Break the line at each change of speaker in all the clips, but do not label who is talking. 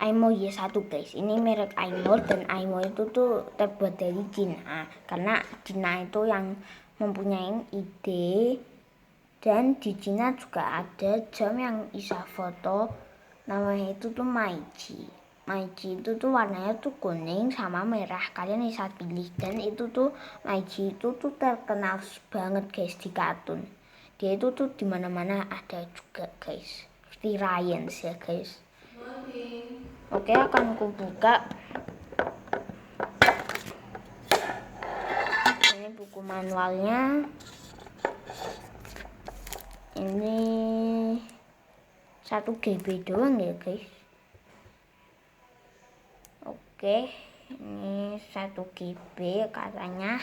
Aimo Y1 guys. Ini merek Aimo, dan Aimo itu tuh terbuat dari Cina, karena Cina itu yang mempunyai ide. Dan di Cina juga ada jam yang bisa foto, namanya itu tuh Maiji. Maiji itu tuh warnanya tuh kuning sama merah, kalian bisa pilih. Dan itu tuh Maiji itu tuh terkenal banget guys di kartun. Dia itu tuh dimana-mana ada juga guys, seperti Ryan ya guys. Oke, akan aku buka. Ini buku manualnya. Ini 1 GB doang ya guys. Oke, ini 1 GB katanya.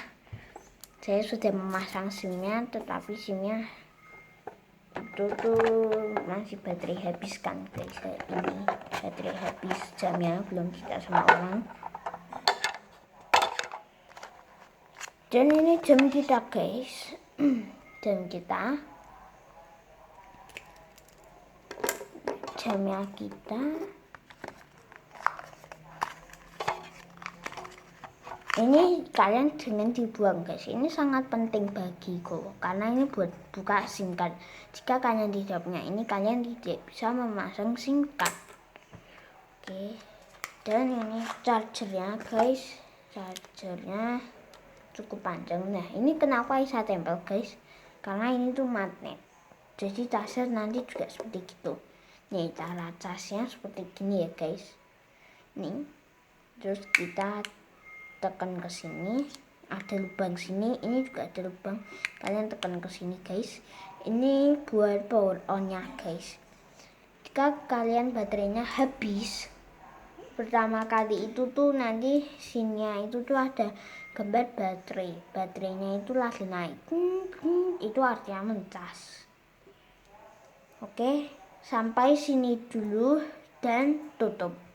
Saya sudah memasang SIM-nya, tetapi SIM-nya itu tuh masih baterai habis kan guys. Ini baterai habis, jamnya belum kita sama orang. Dan ini jam kita guys. Jam kita, jamnya kita. Ini kalian jangan dibuang guys, ini sangat penting bagiku, karena ini buat buka SIM card. Jika kalian tidak punya ini, kalian tidak bisa memasang SIM card. Oke, dan ini chargernya guys. Chargernya cukup panjang. Nah, ini kenapa bisa tempel guys, karena ini tuh magnet, jadi charger nanti juga seperti gitu. Nih, cara casnya seperti gini ya guys. Nih, terus kita tekan ke sini, ada lubang sini, ini juga ada lubang, kalian tekan ke sini guys. Ini buat power on nya guys. Jika kalian baterainya habis pertama kali itu tuh nanti sini itu tuh ada gambar baterainya itu lagi naik, itu artinya mencas. Oke, sampai sini dulu dan tutup.